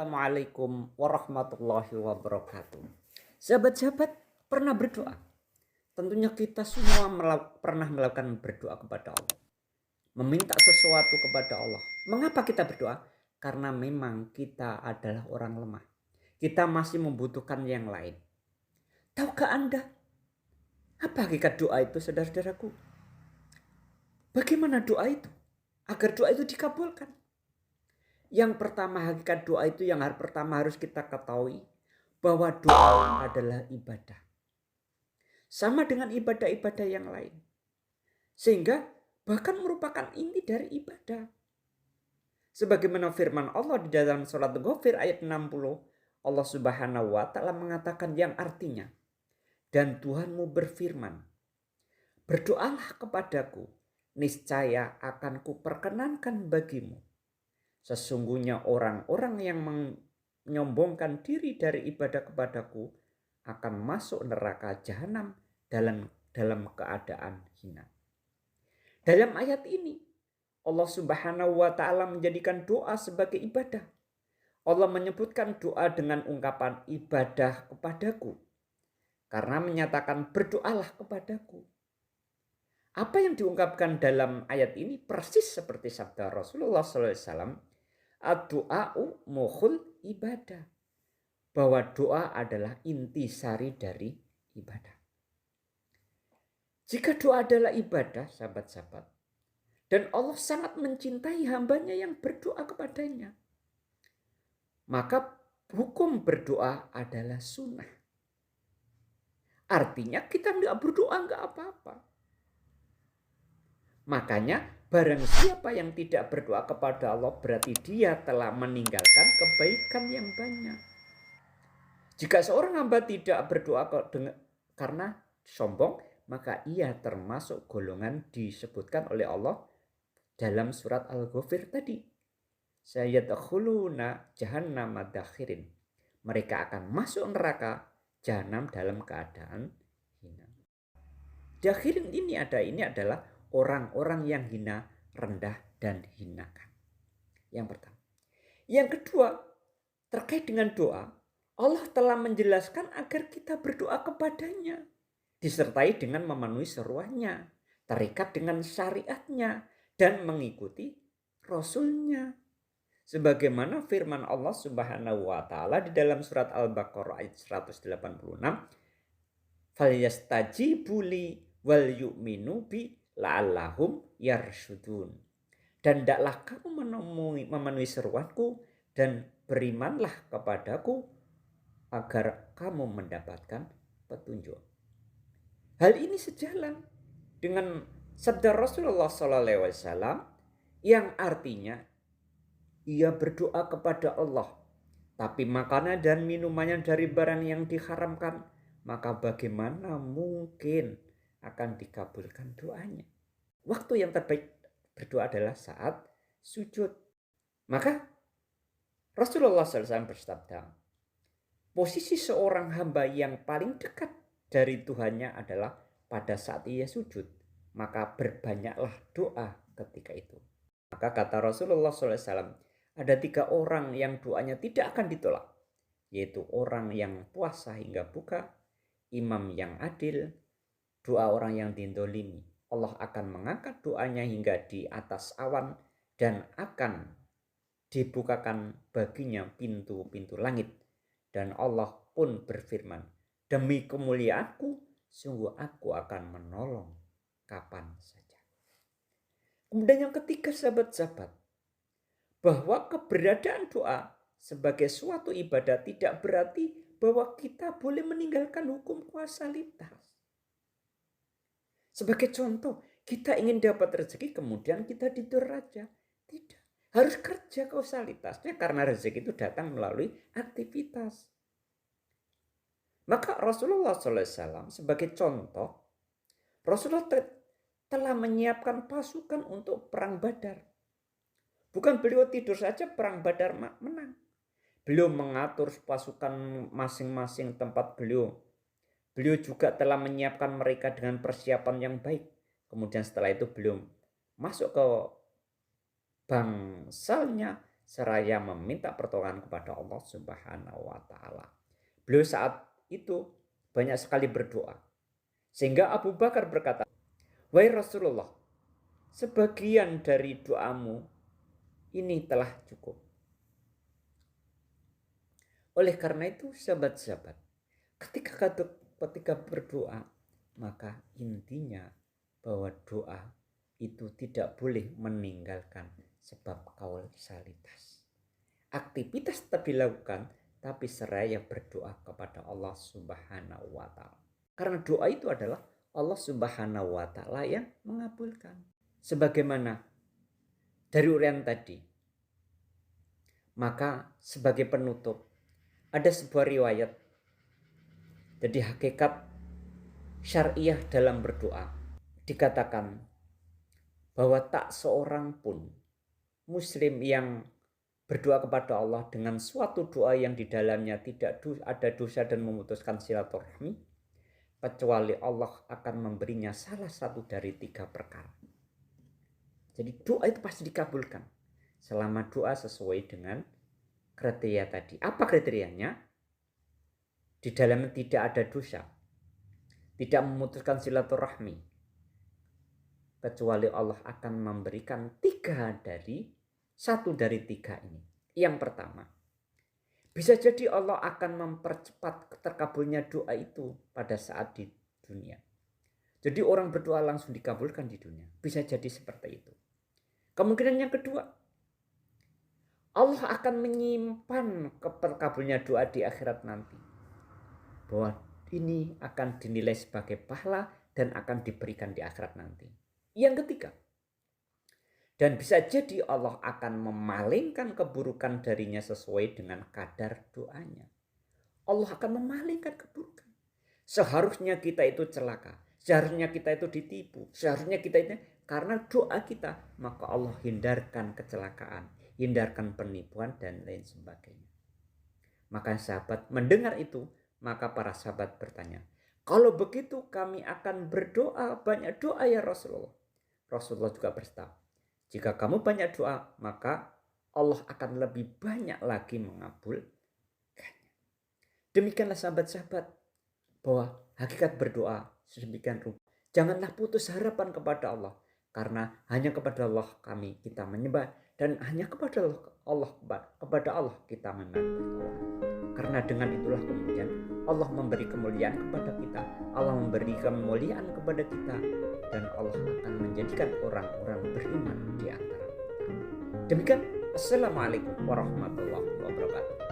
Assalamualaikum warahmatullahi wabarakatuh. Sahabat-sahabat, pernah berdoa? Tentunya kita semua pernah melakukan berdoa kepada Allah. Meminta sesuatu kepada Allah. Mengapa kita berdoa? Karena memang kita adalah orang lemah. Kita masih membutuhkan yang lain. Tahukah Anda apa hakikat doa itu, saudara-saudaraku? Bagaimana doa itu? Agar doa itu dikabulkan. Yang pertama, hakikat doa itu yang pertama harus kita ketahui bahwa doa adalah ibadah. Sama dengan ibadah-ibadah yang lain. Sehingga bahkan merupakan inti dari ibadah. Sebagaimana firman Allah di dalam surat Ghafir ayat 60. Allah Subhanahu wa ta'ala mengatakan yang artinya, dan Tuhanmu berfirman, berdoalah kepadaku, niscaya akan kuperkenankan bagimu. Sesungguhnya orang-orang yang menyombongkan diri dari ibadah kepadaku akan masuk neraka jahanam dalam keadaan hina. Dalam ayat ini Allah Subhanahu wa ta'ala menjadikan doa sebagai ibadah. Allah menyebutkan doa dengan ungkapan ibadah kepadaku. Karena menyatakan berdoalah kepadaku. Apa yang diungkapkan dalam ayat ini persis seperti sabda Rasulullah SAW. Ad-du'a'u mukhul ibadah. Bahwa doa adalah intisari dari ibadah. Jika doa adalah ibadah, sahabat-sahabat, dan Allah sangat mencintai hambanya yang berdoa kepadanya, maka hukum berdoa adalah sunnah. Artinya kita nggak berdoa nggak apa-apa. Makanya barang siapa yang tidak berdoa kepada Allah berarti dia telah meninggalkan kebaikan yang banyak. Jika seorang hamba tidak berdoa karena sombong, maka ia termasuk golongan disebutkan oleh Allah dalam surat Al-Ghafir tadi. Sayadkhuluna jahannama dakhirin. Mereka akan masuk neraka jahanam dalam keadaan hina. Dakhirin ini adalah orang-orang yang hina, rendah, dan hinakan. Yang pertama. Yang kedua, terkait dengan doa, Allah telah menjelaskan agar kita berdoa kepadanya. Disertai dengan memenuhi seruannya, terikat dengan syariatnya, dan mengikuti Rasulnya. Sebagaimana firman Allah Subhanahu wa ta'ala di dalam surat Al-Baqarah ayat 186. Falyastajibu li wal yu'minu bi la'allahum yarsyudun. Dan hendaklah kamu memenuhi seruanku dan berimanlah kepadaku agar kamu mendapatkan petunjuk. Hal ini sejalan dengan sabda Rasulullah SAW yang artinya ia berdoa kepada Allah, tapi makanan dan minumannya dari barang yang diharamkan, maka bagaimana mungkin akan dikabulkan doanya? Waktu yang terbaik berdoa adalah saat sujud. Maka Rasulullah SAW bersabda, posisi seorang hamba yang paling dekat dari Tuhannya adalah pada saat ia sujud. Maka berbanyaklah doa ketika itu. Maka kata Rasulullah SAW, ada 3 orang yang doanya tidak akan ditolak. Yaitu orang yang puasa hingga buka, imam yang adil, doa orang yang dindolimi. Allah akan mengangkat doanya hingga di atas awan dan akan dibukakan baginya pintu-pintu langit. Dan Allah pun berfirman, demi kemuliaanku, sungguh aku akan menolong kapan saja. Kemudian yang ketiga, sahabat-sahabat, bahwa keberadaan doa sebagai suatu ibadah tidak berarti bahwa kita boleh meninggalkan hukum kausalitas. Sebagai contoh, kita ingin dapat rezeki kemudian kita tidur aja. Tidak. Harus kerja kausalitasnya karena rezeki itu datang melalui aktivitas. Maka Rasulullah SAW sebagai contoh, Rasulullah telah menyiapkan pasukan untuk perang Badar. Bukan beliau tidur saja perang Badar menang. Beliau mengatur pasukan masing-masing tempat beliau. Beliau juga telah menyiapkan mereka dengan persiapan yang baik. Kemudian setelah itu beliau masuk ke bangsalnya seraya meminta pertolongan kepada Allah Subhanahu wa taala. Beliau saat itu banyak sekali berdoa. Sehingga Abu Bakar berkata, "Wahai Rasulullah, sebagian dari doamu ini telah cukup." Oleh karena itu, sahabat-sahabat, ketika berdoa, maka intinya bahwa doa itu tidak boleh meninggalkan sebab kausalitas. Aktivitas tetap dilakukan, tapi seraya berdoa kepada Allah Subhanahu wa taala. Karena doa itu adalah Allah Subhanahu wa taala yang mengabulkan. Sebagaimana dari uraian tadi. Maka sebagai penutup, ada sebuah riwayat. Jadi hakikat syariah dalam berdoa dikatakan bahwa tak seorang pun muslim yang berdoa kepada Allah dengan suatu doa yang di dalamnya tidak ada dosa dan memutuskan silaturahmi, kecuali Allah akan memberinya salah satu dari 3 perkara. Jadi doa itu pasti dikabulkan selama doa sesuai dengan kriteria tadi. Apa kriterianya? Di dalamnya tidak ada dosa, tidak memutuskan silaturahmi, kecuali Allah akan memberikan 1 dari 3 ini. Yang pertama, bisa jadi Allah akan mempercepat terkabulnya doa itu pada saat di dunia. Jadi orang berdoa langsung dikabulkan di dunia. Bisa jadi seperti itu. Kemungkinan yang kedua, Allah akan menyimpan terkabulnya doa di akhirat nanti. Bahwa ini akan dinilai sebagai pahala dan akan diberikan di akhirat nanti. Yang ketiga, dan bisa jadi Allah akan memalingkan keburukan darinya sesuai dengan kadar doanya. Allah akan memalingkan keburukan. Seharusnya kita itu celaka, seharusnya kita itu ditipu, seharusnya kita itu karena doa kita, maka Allah hindarkan kecelakaan, hindarkan penipuan dan lain sebagainya. Maka sahabat mendengar itu, maka para sahabat bertanya, "Kalau begitu kami akan berdoa banyak doa ya Rasulullah." Rasulullah juga bersabda, "Jika kamu banyak doa, maka Allah akan lebih banyak lagi mengabulkannya." Demikianlah sahabat-sahabat, bahwa hakikat berdoa sedemikian rupa. Janganlah putus harapan kepada Allah, karena hanya kepada Allah kita menyembah, dan hanya kepada Allah kita meminta pertolongan. Karena dengan itulah kemudian Allah memberi kemuliaan kepada kita, Allah memberi kemuliaan kepada kita, dan Allah akan menjadikan orang-orang beriman di antara kita. Demikian, Assalamualaikum warahmatullahi wabarakatuh.